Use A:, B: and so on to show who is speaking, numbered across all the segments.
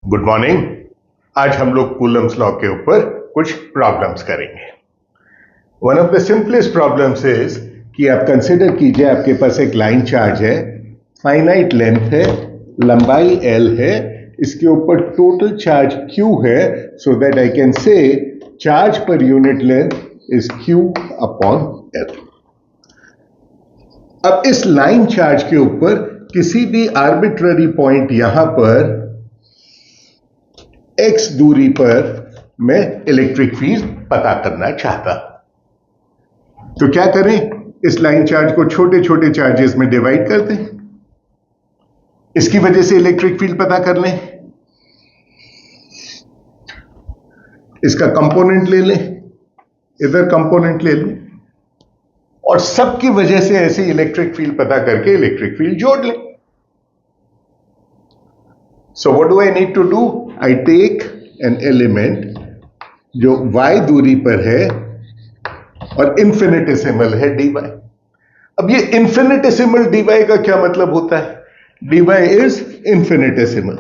A: Good morning. आज हम लोग कूलम्स लॉ के ऊपर कुछ प्रॉब्लम्स करेंगे। One of the simplest problems is कि आप कंसिडर कीजिए आपके पास एक लाइन चार्ज है, फाइनाइट लेंथ है, लंबाई L है, इसके ऊपर टोटल चार्ज Q है, so that I can say charge per unit length is Q upon L। अब इस लाइन चार्ज के ऊपर किसी भी आर्बिट्ररी पॉइंट यहां पर x दूरी पर मैं इलेक्ट्रिक फील्ड पता करना चाहता हूं। तो क्या करें, इस लाइन चार्ज को छोटे छोटे चार्जेस में डिवाइड कर दें, इसकी वजह से इलेक्ट्रिक फील्ड पता कर लें, इसका कंपोनेंट ले लें, इधर कंपोनेंट ले लें और सबकी वजह से ऐसे इलेक्ट्रिक फील्ड पता करके इलेक्ट्रिक फील्ड जोड़ लें। So what do I need to do? I take an element जो y दूरी पर है और इन्फिनिटेसिमल है dy। अब ये इन्फिनिटेसिमल dy का क्या मतलब होता है? dy is infinitesimal.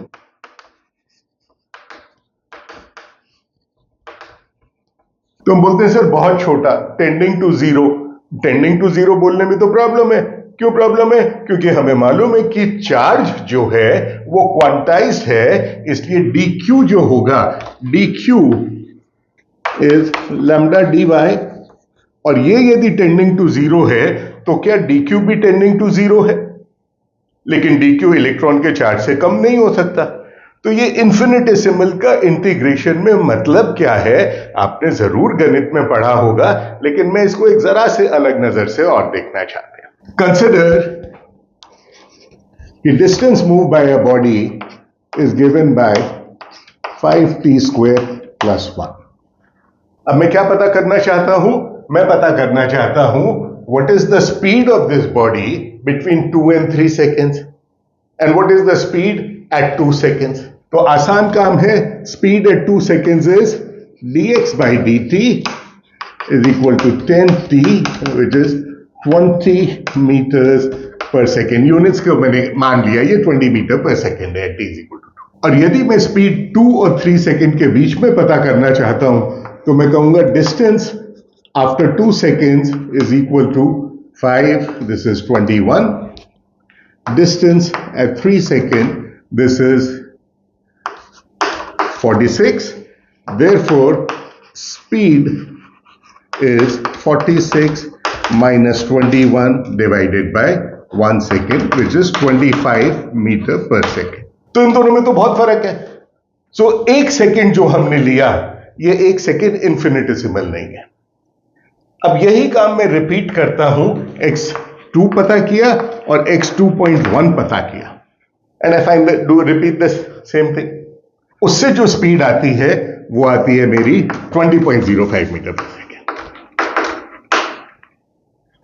A: तो हम बोलते हैं सर बहुत छोटा, tending to zero. Tending to zero बोलने में तो प्रॉब्लम है। क्यों प्रॉब्लम है? क्योंकि हमें मालूम है कि चार्ज जो है वो क्वांटाइज्ड है, इसलिए dq जो होगा, dq इज लैम्डा dy। और ये यदि टेंडिंग टू जीरो है तो क्या dq भी टेंडिंग टू जीरो है? लेकिन dq इलेक्ट्रॉन के चार्ज से कम नहीं हो सकता। तो ये इन्फिनिटेसिमल का इंटीग्रेशन में मतलब क्या है आपने जरूर गणित में पढ़ा होगा, लेकिन मैं इसको एक जरा से अलग नजर से और देखना चाहता हूं। कंसिडर कि distance move by a body is given by 5t square plus 1। अब मैं क्या पता करना चाहता हूं? मैं पता करना चाहता हूं what is the speed of this body between 2 and 3 seconds and what is the speed at 2 seconds। तो आसान काम है। Speed at 2 seconds is dx by dt is equal to 10t which is 20 meters per second। Units को मैंने मान लिया ये 20 metre पर सेकेंड है, t is equal to 2। और यदि मैं स्पीड 2 और 3 सेकेंड के बीच में पता करना चाहता हूं तो मैं कहूंगा distance after 2 seconds is equal to 5, this is 21। distance at 3 seconds, this is 46। therefore speed is 46 minus 21 divided by 1 second which is 25 meter per second। तो इन दोनों में तो बहुत फर्क है। सो 1 सेकेंड जो हमने लिया, ये 1 सेकेंड इन्फिनिटेसिमल नहीं है। अब यही काम मैं रिपीट करता हूं, x2 पता किया और x2.1 पता किया, and I find that, do repeat the same thing. उससे जो स्पीड आती है वो आती है मेरी 20.05 मीटर पर second.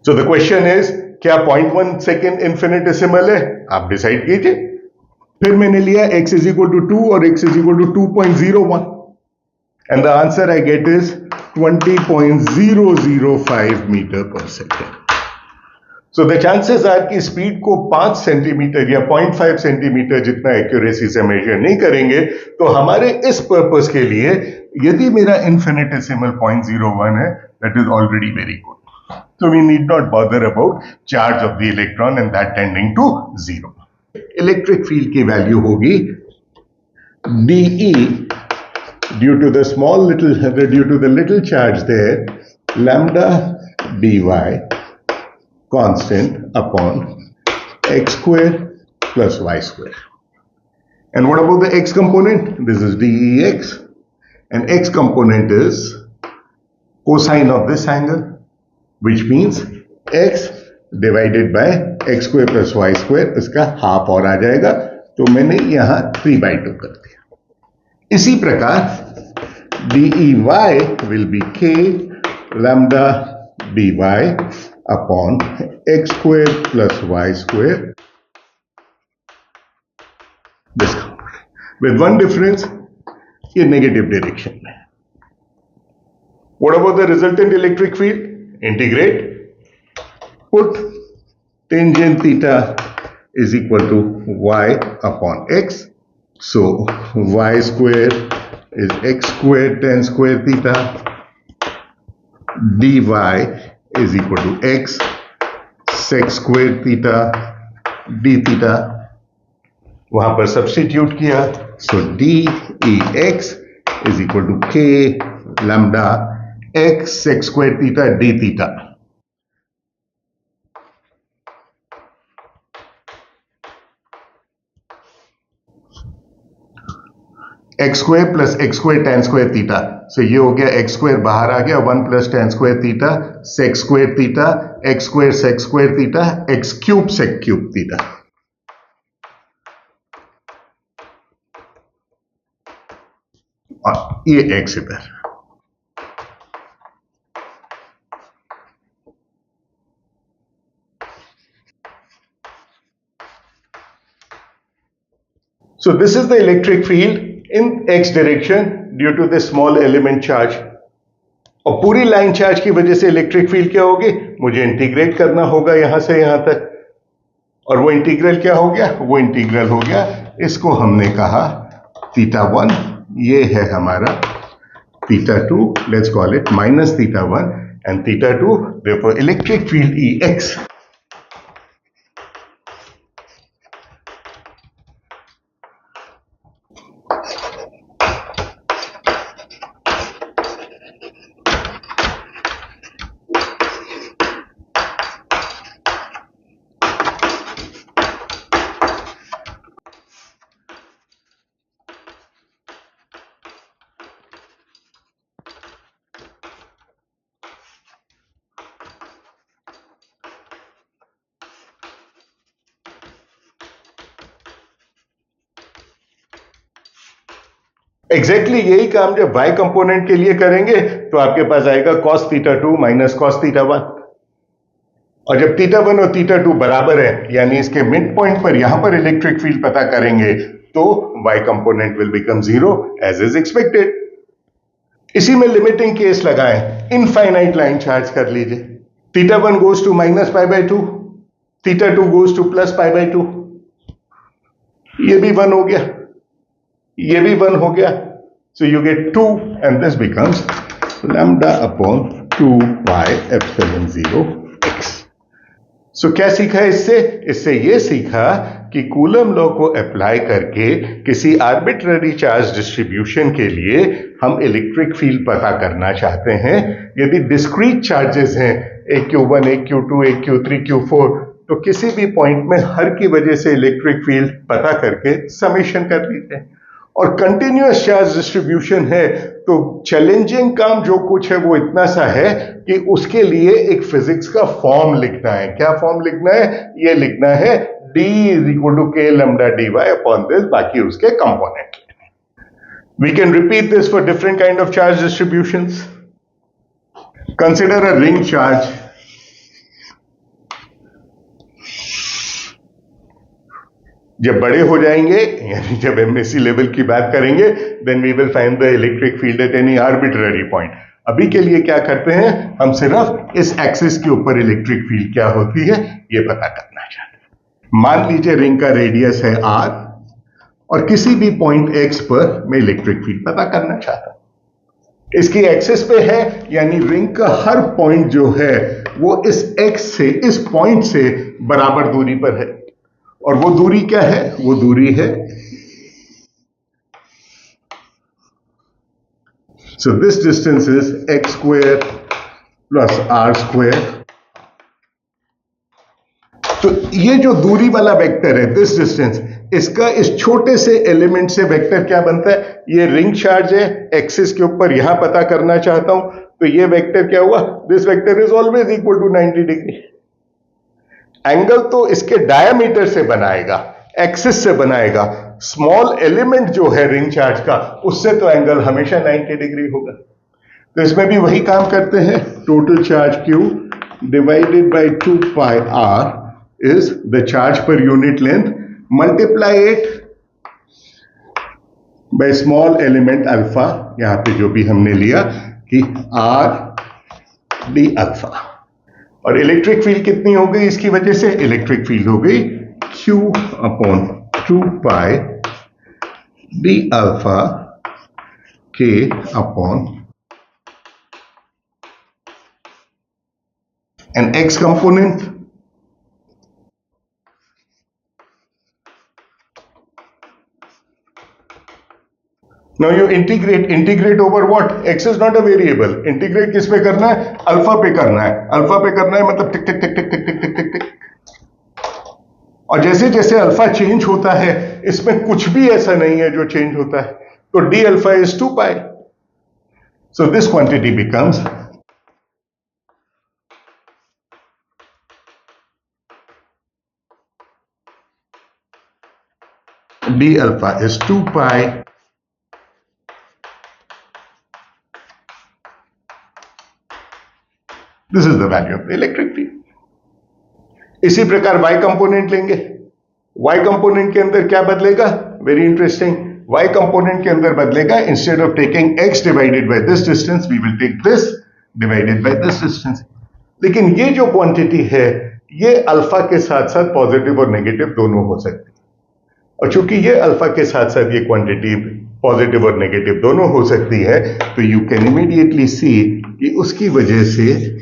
A: So the question is, क्या 0.1 सेकेंड इन्फिनिटेसिमल है? आप डिसाइड कीजिए। फिर मैंने लिया x is equal to 2 और x is equal to 2.01 and the answer I get is 20.005 meter per second। So the chances are कि स्पीड को 5 सेंटीमीटर या 0.5 सेंटीमीटर जितना एक्यूरेसी से मेजर नहीं करेंगे, तो हमारे इस पर्पस के लिए यदि मेरा इन्फिनिटेसिमल 0.01 है, that is already very good। So we need not bother about charge of the electron and that tending to zero। Electric field की वैल्यू होगी dE due to the little charge there, lambda dy constant upon x square plus y square। And what about the x component? This is dEx, and x component is cosine of this angle, which means x divided by x square plus y square, इसका half और आ जाएगा, तो मैंने यहां 3/2 कर दिया। इसी प्रकार dEy will be k lambda dy upon x square plus y square, this with one difference, ये negative direction में। What about the resultant electric field? Integrate, put tangent theta is equal to y upon x, So y square is x square tan square theta, dy is equal to x sec square theta d theta, वहां पर substitute किया, so d e x is equal to k lambda x sec square theta d theta. X square plus x square tan square theta, so ये हो गया x square बाहर आ गया, 1 plus tan square theta sec square theta x square sec square theta x cube sec cube theta. और ये x इधर. So this is the electric field in x direction due to this small element charge. और पूरी line charge की वजह से electric field क्या होगी, मुझे इंटीग्रेट करना होगा यहां से यहां तक, और वो इंटीग्रल क्या हो गया, वो इंटीग्रल हो गया, इसको हमने कहा थीटा 1, ये है हमारा theta 2, let's call it minus theta 1 and theta 2, therefore electric field E x exactly यही काम जब y कंपोनेंट के लिए करेंगे तो आपके पास आएगा cos theta 2 minus cos theta 1, और जब थीटा 1 और थीटा 2 बराबर है यानी इसके मिड पॉइंट पर यहां पर इलेक्ट्रिक फील्ड पता करेंगे तो y component will become 0 as is expected. इसी में लिमिटिंग केस लगाएं, इनफाइनाइट लाइन चार्ज कर लीजिए, theta 1 goes to minus pi by 2, theta 2 goes to plus pi by 2, ये भी 1 हो गया, ये भी 1 हो गया, so you get 2 and this becomes lambda upon 2 pi epsilon 0 x. So क्या सीखा इससे, इससे ये सीखा कि कूलम लॉ को अप्लाई करके किसी आर्बिट्ररी चार्ज डिस्ट्रीब्यूशन के लिए हम इलेक्ट्रिक फील्ड पता करना चाहते हैं. यदि डिस्क्रीट चार्जेस हैं, एक Q1 एक Q2 एक Q3 Q4, तो किसी भी पॉइंट में हर की वजह से इलेक्ट्रिक फील्ड पता करके समेशन कर लीजिए. और कंटिन्यूअस चार्ज डिस्ट्रीब्यूशन है तो चैलेंजिंग काम जो कुछ है वो इतना सा है कि उसके लिए एक फिजिक्स का फॉर्म लिखना है. क्या फॉर्म लिखना है, ये लिखना है d is equal to k lambda dy upon this, बाकी उसके component. We can repeat this for different kind of charge distributions. Consider a ring charge. जब बड़े हो जाएंगे यानी जब एमएससी लेवल की बात करेंगे then we will find the electric field at any arbitrary point. अभी के लिए क्या करते हैं, हम सिर्फ इस एक्सिस के ऊपर इलेक्ट्रिक फील्ड क्या होती है ये पता करना चाहते हैं. मान लीजिए रिंग का रेडियस है r और किसी भी पॉइंट x पर मैं इलेक्ट्रिक फील्ड पता करना चाहता हूं. इसकी एक्सिस पे है यानी रिंग का हर पॉइंट जो है वो इस x से, इस पॉइंट से बराबर दूरी पर है, और वो दूरी क्या है, वो दूरी है, so this distance is x square plus r square. तो ये जो दूरी वाला वेक्टर है दिस डिस्टेंस, इसका इस छोटे से एलिमेंट से वेक्टर क्या बनता है, ये रिंग चार्ज है, एक्सिस के ऊपर यहां पता करना चाहता हूं तो ये वेक्टर क्या हुआ, this vector is always equal to 90 degree. Angle तो इसके डायमीटर से बनाएगा, एक्सिस से बनाएगा, स्मॉल एलिमेंट जो है रिंग चार्ज का उससे तो एंगल हमेशा 90 डिग्री होगा. तो इसमें भी वही काम करते हैं, total charge Q divided by 2 pi r is the charge per unit length, multiply it by small element alpha, यहां पे जो भी हमने लिया कि r d अल्फा. और इलेक्ट्रिक फील्ड कितनी हो गई इसकी वजह से, इलेक्ट्रिक फील्ड हो गई Q upon 2 pi d alpha k upon an x component. Now you integrate over what? X is not a variable. Integrate किस पे करना है? अल्फा पे करना है. अल्फा पे करना है मतलब टिक टिक टिक टिक टिक टिक टिक टिक टिक. और जैसे जैसे अल्फा चेंज होता है, इसमें कुछ भी ऐसा नहीं है जो चेंज होता है. तो d alpha is 2 pi. So this quantity becomes d alpha is 2 pi This is the value of the electric field. इसी प्रकार y कंपोनेंट लेंगे. y कंपोनेंट के अंदर क्या बदलेगा? Very interesting. y कंपोनेंट के अंदर बदलेगा, instead of taking x divided by this distance we will take this divided by this distance. लेकिन ये जो क्वांटिटी है, ये अल्फा के साथ साथ पॉजिटिव और नेगेटिव दोनों हो सकती है. और चूंकि ये अल्फा के साथ साथ ये क्वांटिटी पॉजिटिव और नेगेटिव दोनों हो सकती है, तो यू कैन इमीडिएटली सी कि उसकी वजह से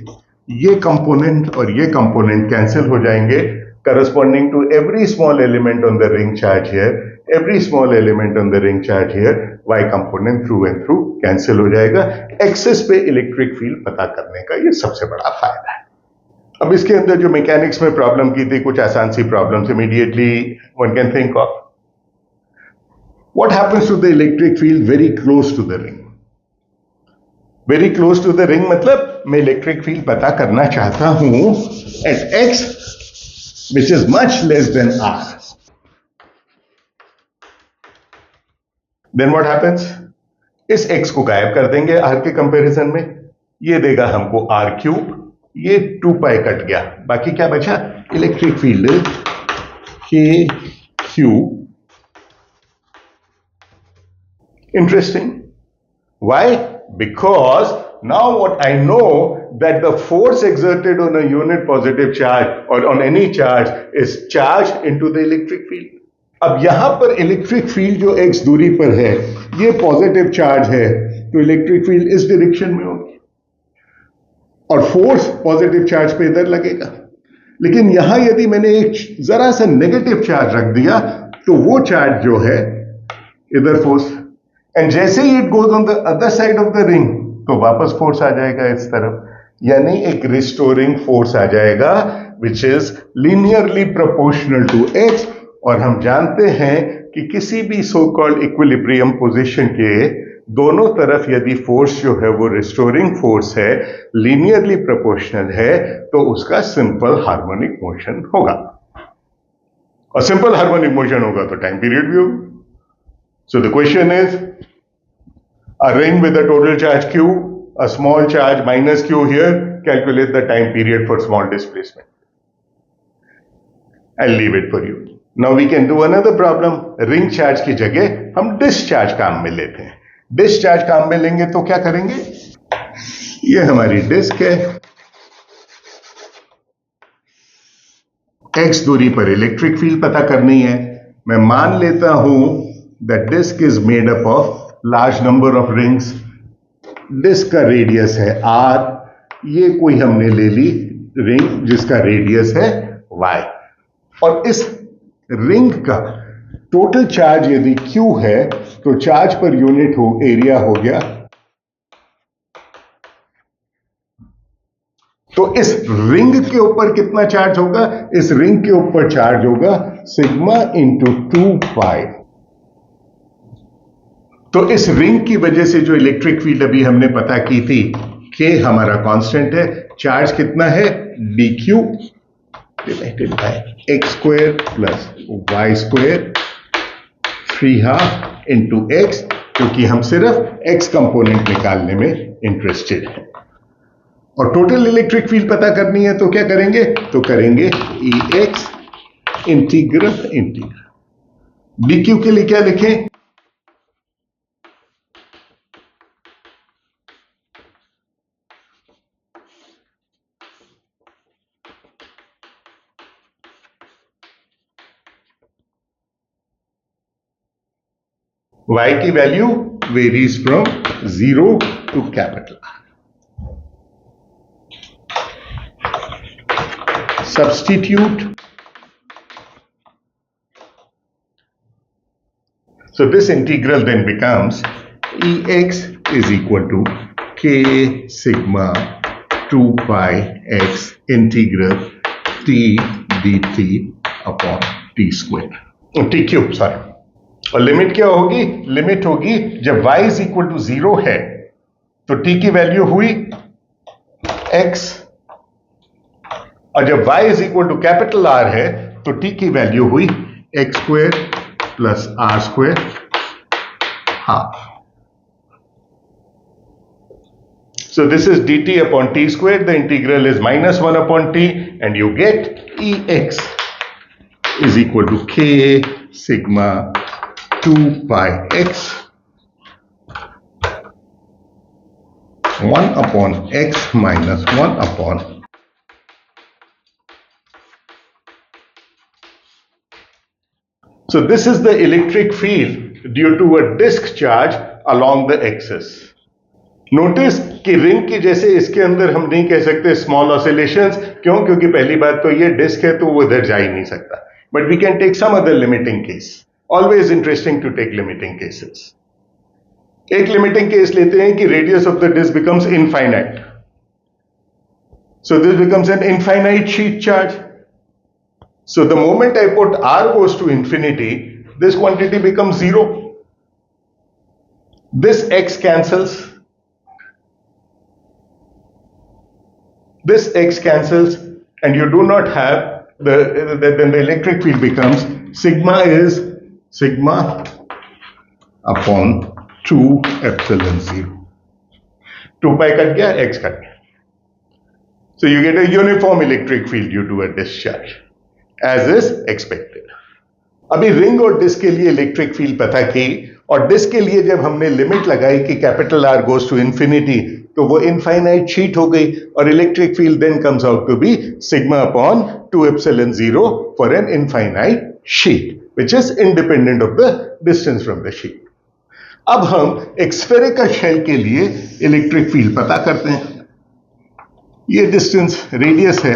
A: ये कंपोनेंट और ये कंपोनेंट कैंसिल हो जाएंगे. Corresponding to every small element on the ring charge here, every small element on the ring charge here, y component through and through cancel हो जाएगा. एक्सेस पे इलेक्ट्रिक फील्ड पता करने का ये सबसे बड़ा फायदा है. अब इसके अंदर जो मैकेनिक्स में प्रॉब्लम की थी, कुछ आसान सी problems immediately one can think of. What happens to the electric field very close to the ring? Very close to the ring मतलब मैं इलेक्ट्रिक फील्ड पता करना चाहता हूं at x which is much less than r. Then what happens? इस x को गायब कर देंगे r के कंपैरिजन में. ये देगा हमको r क्यूब. ये 2 पाई कट गया. बाकी क्या बचा? Electric field k cube. Interesting. Why? Because now what I know that the force exerted on a unit positive charge or on any charge is charge into the electric field. अब यहां पर electric field जो x दूरी पर है, ये positive charge है, तो इलेक्ट्रिक फील्ड इस डायरेक्शन में होगी और फोर्स पॉजिटिव चार्ज पे इधर लगेगा. लेकिन यहां यदि मैंने एक जरा सा नेगेटिव चार्ज रख दिया, तो वो चार्ज जो है इधर फोर्स, एंड जैसे ही it goes on the other side of the ring, तो वापस फोर्स आ जाएगा इस तरफ. यानी एक रिस्टोरिंग फोर्स आ जाएगा which is linearly proportional to x. और हम जानते हैं कि किसी भी सो कॉल्ड इक्विलिब्रियम पोजीशन के दोनों तरफ यदि फोर्स जो है वो रिस्टोरिंग फोर्स है, लीनियरली प्रोपोर्शनल है, तो उसका सिंपल हार्मोनिक मोशन होगा. और सिंपल हार्मोनिक मोशन होगा तो टाइम पीरियड भी होगा. So the question is, a ring with a total charge q, a small charge minus q here, calculate the time period for small displacement. I'll leave it for you. Now we can do another problem. Ring charge की जगह हम discharge काम में लेते हैं. Discharge काम में लेंगे तो क्या करेंगे? ये हमारी डिस्क है. x दूरी पर इलेक्ट्रिक फील्ड पता करनी है. मैं मान लेता हूं The disk is made up of large number of rings. Disc का रेडियस है r. ये कोई हमने ले ली रिंग जिसका रेडियस है y. और इस रिंग का टोटल चार्ज यदि q है, तो चार्ज पर यूनिट हो एरिया हो गया. तो इस रिंग के ऊपर कितना चार्ज होगा? इस रिंग के ऊपर चार्ज होगा सिग्मा इंटू 2 पाई. तो इस रिंग की वजह से जो इलेक्ट्रिक फील्ड अभी हमने पता की थी, के हमारा कांस्टेंट है, चार्ज कितना है? D q divided by x square plus y square 3/2 into x, क्योंकि हम सिर्फ एक्स कंपोनेंट निकालने में इंटरेस्टेड हैं. और टोटल इलेक्ट्रिक फील्ड पता करनी है तो क्या करेंगे? तो करेंगे E x integral d q के लिए क्या लिखें? y की value varies from 0 to capital R. Substitute. So this integral then becomes Ex is equal to k sigma 2 pi x integral t dt upon t square. t cube, sorry. और limit क्या होगी? Limit होगी जब y is equal to 0 है तो t की value हुई x, और जब y is equal to capital R है तो t की वैल्यू हुई x square plus r square half. So this is dt upon t squared. The integral is minus 1 upon t, and you get Ex is equal to k sigma 2 pi x 1 upon x minus 1 upon. So this is the electric field due to a disk charge along the axis. Notice कि ring की जैसे इसके अंदर हम नहीं कह सकते small oscillations. क्यों? क्योंकि पहली बात तो ये डिस्क है तो वो इधर जा ही नहीं सकता. But we can take some other limiting case. Always interesting to take limiting cases. एक लिमिटिंग केस लेते हैं कि radius of the disc becomes infinite. So this becomes an infinite sheet charge. So the moment I put R goes to infinity, this quantity becomes 0. This X cancels. This X cancels, and you do not have then the electric field becomes sigma is sigma upon 2 epsilon 0. 2 pi cut गया, X cut गया. So you get a uniform electric field due to a discharge. As is expected. अभी ring और disc के लिए electric field पता की, और disc के लिए जब हमने लिमिट लगाई कि capital R goes to infinity तो वो इनफाइनाइट शीट हो गई, और electric field then comes out to be sigma upon 2 epsilon 0 for an infinite sheet which is independent of the distance from the sheet. अब हम एक स्फेरिकल शेल के लिए इलेक्ट्रिक फील्ड पता करते हैं. ये डिस्टेंस रेडियस है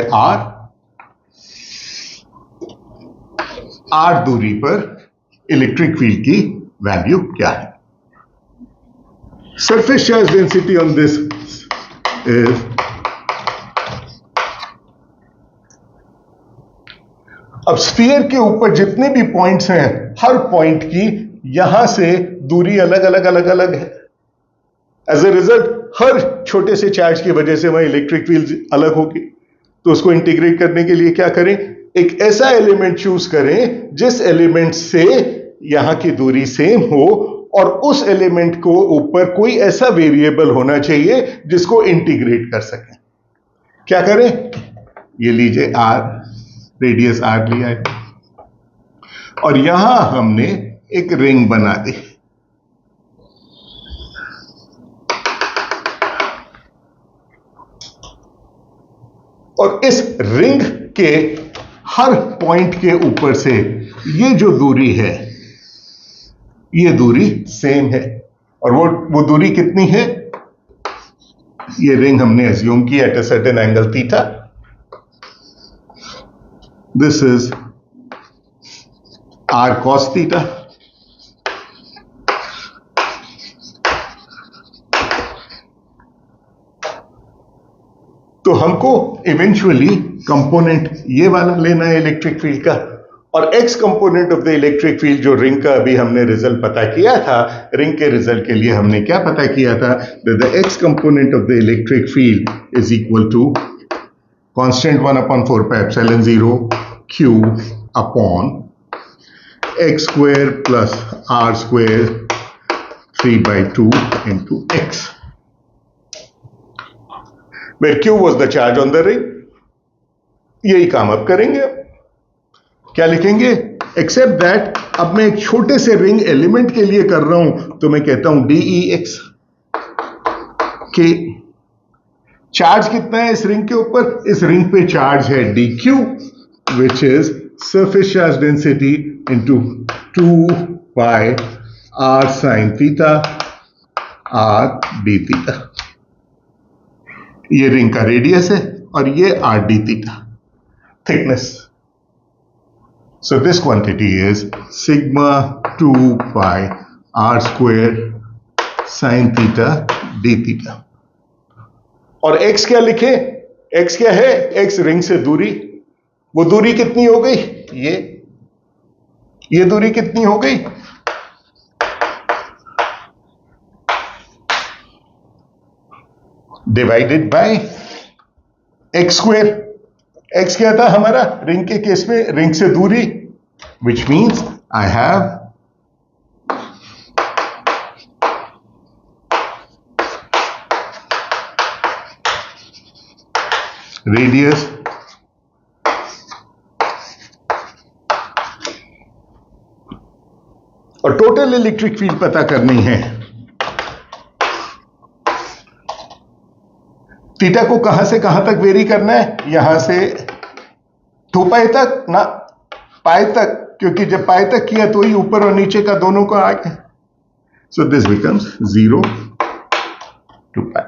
A: r दूरी पर इलेक्ट्रिक फील्ड की वैल्यू क्या है? Surface charge density on this is, अब स्फीयर के ऊपर जितने भी पॉइंट्स हैं हर पॉइंट की यहां से दूरी अलग अलग है. एज ए रिजल्ट हर छोटे से चार्ज की वजह से वहां इलेक्ट्रिक फील्ड अलग होगी. तो उसको इंटीग्रेट करने के लिए क्या करें? एक ऐसा एलिमेंट चूज करें जिस एलिमेंट से यहां की दूरी सेम हो, और उस एलिमेंट को ऊपर कोई ऐसा वेरिएबल होना चाहिए जिसको इंटीग्रेट कर सकें. क्या करें? ये लीजिए r, रेडियस r लिया है, और यहां हमने एक रिंग बना दी. और इस रिंग के हर पॉइंट के ऊपर से ये जो दूरी है ये दूरी सेम है. और वो दूरी कितनी है? ये रिंग हमने एज्यूम किया at a certain angle theta. This is r cos theta. तो हमको इवेंचुअली कंपोनेंट ये वाला लेना है इलेक्ट्रिक फील्ड का, और x component of the electric field जो रिंग का अभी हमने रिजल्ट पता किया था, रिंग के रिजल्ट के लिए हमने क्या पता किया था? The x component of the electric field is equal to constant 1/4 pi epsilon 0 q upon x square plus r square 3/2 into x, where q was the charge on the ring. यही काम अब करेंगे. क्या लिखेंगे? एक्सेप्ट दैट अब मैं एक छोटे से रिंग एलिमेंट के लिए कर रहा हूं तो मैं कहता हूं DEX के चार्ज कितना है इस रिंग के ऊपर? इस रिंग पे चार्ज है DQ which is surface charge density into 2 pi r sin theta r d theta. ये रिंग का रेडियस है और ये r d theta thickness. So this quantity is sigma 2 pi r square sin theta d theta. और x क्या लिखे? x क्या है? x रिंग से दूरी. वो दूरी कितनी हो गई? ये दूरी कितनी हो गई? Divided by x square. x क्या था हमारा रिंग के केस में? रिंग से दूरी, which means I have radius और टोटल इलेक्ट्रिक फील्ड पता करनी है. थीटा को कहां से कहां तक वेरी करना है? यहां से 2 पाई तक ना, पाई तक, क्योंकि जब पाई तक किया तो ही ऊपर और नीचे का दोनों को आ गया. सो this becomes 0 to pi.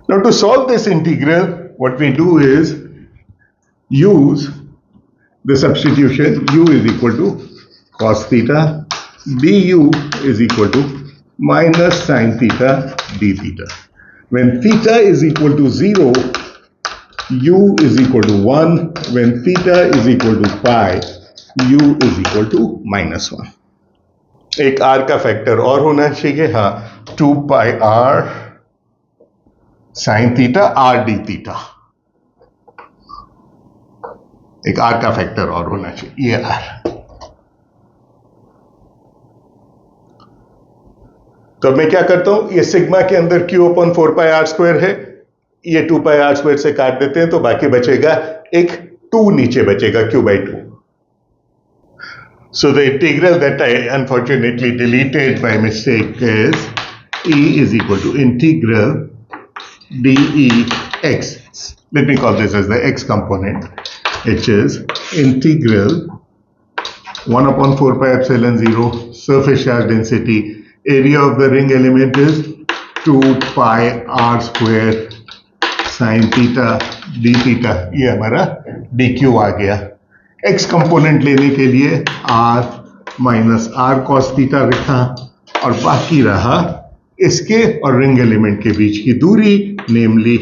A: Now to solve this integral, what we do is use the substitution. U is equal to cos theta, du is equal to minus sin theta d theta. When theta is equal to 0, u is equal to 1. When theta is equal to pi, u is equal to minus 1. एक r का factor और होना चाहिए. हाँ, 2 pi r sin theta r d theta. एक r का factor और होना चाहिए. ये r. तो मैं क्या करता हूं, ये सिग्मा के अंदर q upon 4 pi r square है. ये 2 pi r स्क्वायर से काट देते हैं तो बाकी बचेगा एक 2 नीचे बचेगा, q by 2. So the integral that I unfortunately deleted by mistake is E is equal to integral dEx. Let me call this as the x component, which is integral 1 upon 4 pi epsilon 0 surface charge density. Area of the ring element is 2 pi r square sin theta d theta. ये हमारा dq आ गया. x component लेने के लिए r minus r cos theta लिखा और बाकी रहा इसके और रिंग एलिमेंट के बीच की दूरी, नेमली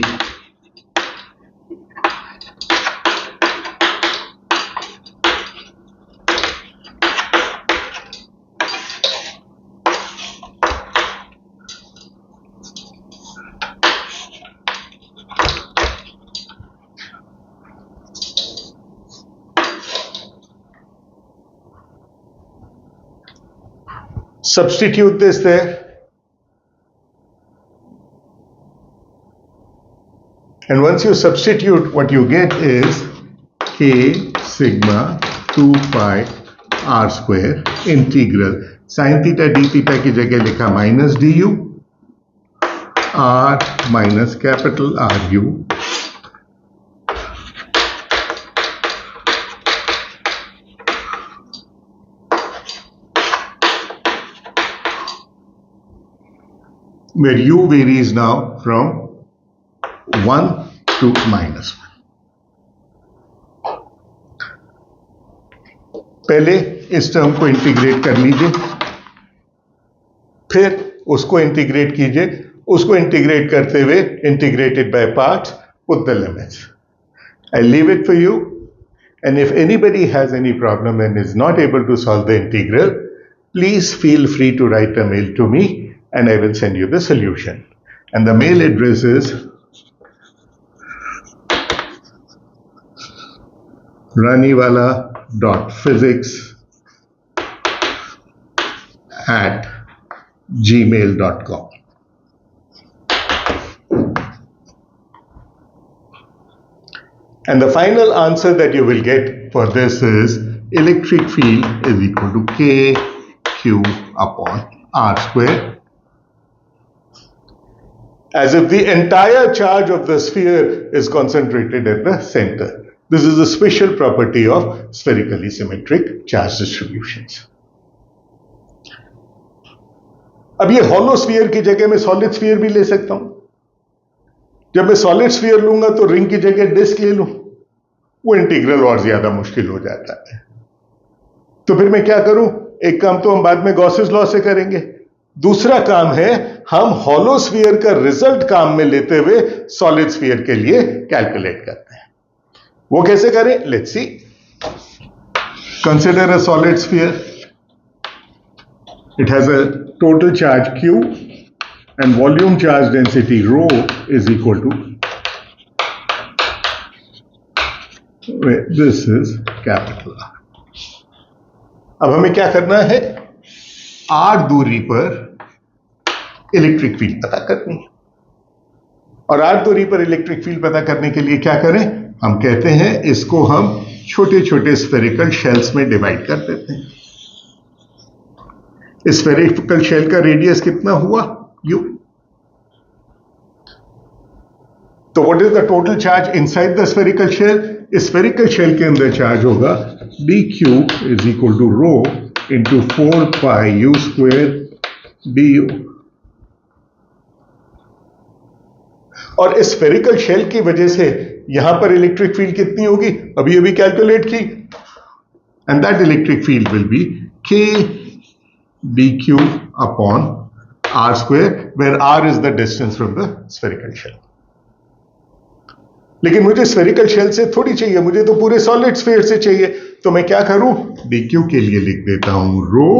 A: substitute this there. And once you substitute, what you get is k sigma 2 pi r square integral sin theta d theta की जगह लिखा minus du r minus capital ru where u varies now from 1 to minus 1. पहले इस term को integrate कर लीजिए, फिर उसको इंटीग्रेट कीजिए. उसको इंटीग्रेट करते हुए integrated by parts, put the limits. I leave it for you, and if anybody has any problem and is not able to solve the integral, please feel free to write a mail to me and I will send you the solution. And the mail address is raniwala.physics@gmail.com. And the final answer that you will get for this is electric field is equal to kq upon r square, as if the entire charge of the sphere is concentrated at the center. This is a special property of spherically symmetric charge distributions. अब ये hollow sphere की जगह मैं solid sphere भी ले सकता हूं. जब मैं सॉलिड स्फीयर लूंगा तो रिंग की जगह डिस्क ले लूं, वो इंटीग्रल और ज्यादा मुश्किल हो जाता है. तो फिर मैं क्या करूं? एक काम तो हम बाद में गॉसेस लॉ से करेंगे, दूसरा काम है हम हॉलो स्फीयर का रिजल्ट काम में लेते हुए सॉलिड स्फीयर के लिए कैलकुलेट करते हैं. वो कैसे करें? Let's see. Consider a solid sphere. It has a total charge Q and volume charge density rho is equal to, this is capital R. अब हमें क्या करना है? R दूरी पर इलेक्ट्रिक फील्ड पता करनी है. और R दूरी पर इलेक्ट्रिक फील्ड पता करने के लिए क्या करें? हम कहते हैं इसको हम छोटे छोटे स्फेरिकल शेल्स में डिवाइड कर देते हैं. इस स्फेरिकल शेल का रेडियस कितना हुआ? U. तो what is the total charge inside the spherical shell? इस स्फेरिकल शेल के अंदर चार्ज होगा dq is equal to rho into 4 pi u square du. और इस स्फेरिकल शेल की वजह से यहां पर इलेक्ट्रिक फील्ड कितनी होगी? अभी अभी कैलकुलेट की. And that electric field will be k dq upon r square, where r is the distance from the spherical shell. लेकिन मुझे स्फेरिकल शेल से थोड़ी चाहिए, मुझे तो पूरे सॉलिड स्फीयर से चाहिए. तो मैं क्या करूं? dq के लिए लिख देता हूं रो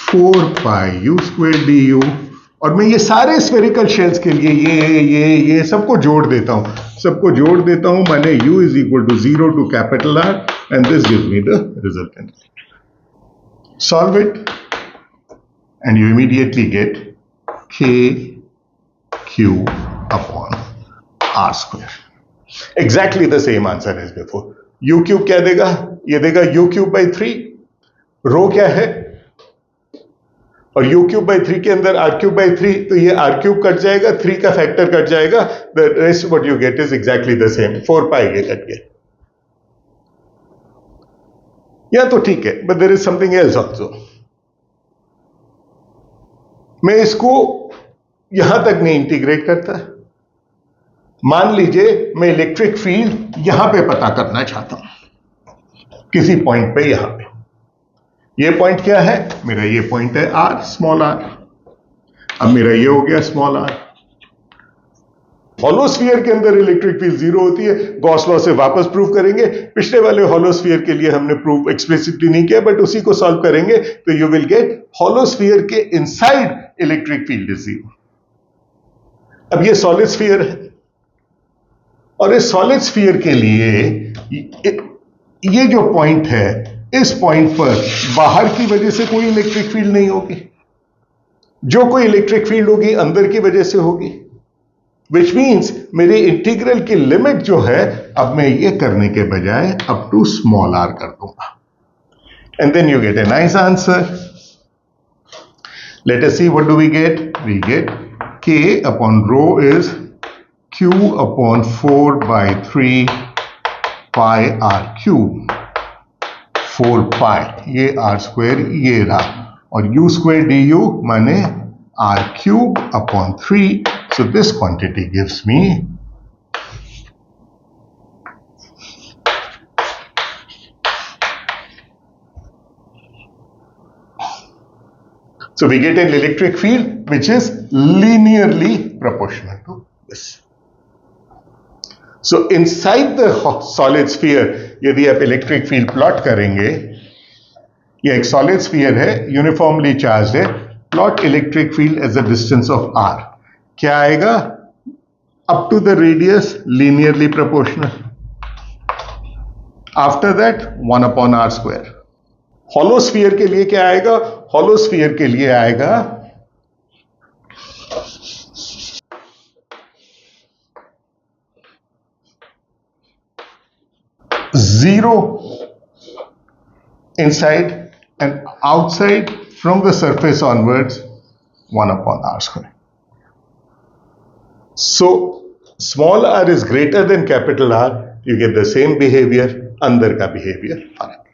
A: 4 पाई u स्क्वेयर du, और मैं ये सारे स्फेरिकल शेल्स के लिए ये सबको जोड़ देता हूं, माने u is equal to 0 to capital R, and this gives me the resultant. Solve it and you immediately get kq upon r square. Exactly the same answer as before. u cube क्या देगा? ये देगा u cube by 3. रो क्या है? और u cube by 3 के अंदर r cube by 3, तो ये r cube कट जाएगा, 3 का फैक्टर कट जाएगा. The rest what you get is exactly the same. 4 pi ये कट गया. या तो ठीक है, but there is something else also. मैं इसको यहां तक नहीं इंटीग्रेट करता. मान लीजिए मैं इलेक्ट्रिक फील्ड यहां पे पता करना चाहता हूं, किसी पॉइंट पे, यहां पे. ये पॉइंट क्या है? मेरा ये पॉइंट है r, स्मॉल r. अब मेरा ये हो गया स्मॉल r. हॉलो स्फीयर के अंदर इलेक्ट्रिक फील्ड जीरो होती है. गॉस लॉ से वापस प्रूव करेंगे. पिछले वाले हॉलो स्फीयर के लिए हमने प्रूव एक्सप्लिसिटली नहीं किया, बट उसी को सॉल्व करेंगे तो you will get hollow sphere के inside electric field is zero. अब ये सॉलिड स्फीयर है, और इस सॉलिड स्फीयर के लिए ये जो पॉइंट है, इस पॉइंट पर बाहर की वजह से कोई इलेक्ट्रिक फील्ड नहीं होगी. जो कोई इलेक्ट्रिक फील्ड होगी अंदर की वजह से होगी. विच मीन्स मेरी इंटीग्रल की लिमिट जो है, अब मैं ये करने के बजाय अप टू स्मॉल r कर दूंगा. And then you get a nice answer. Let us see what do we get. We get k upon rho is q upon 4 by 3 pi r cube. 4 pi ये r square ये रहा, और u square du माने r cube upon 3. So this quantity gives me so we get an electric field which is linearly proportional to this. So inside the solid sphere, यदि आप electric field plot करेंगे, ये एक solid sphere है, uniformly charge है. Plot electric field as a distance of r. क्या आएगा? Up to the radius linearly proportional. After that 1 upon r square. Hollow sphere के लिए क्या आएगा? हॉलो स्फीयर के लिए आएगा 0 inside and outside from the surface onwards 1 upon r square. So small r is greater than capital R you get the same behaviour, अंदर का behaviour फर्क है।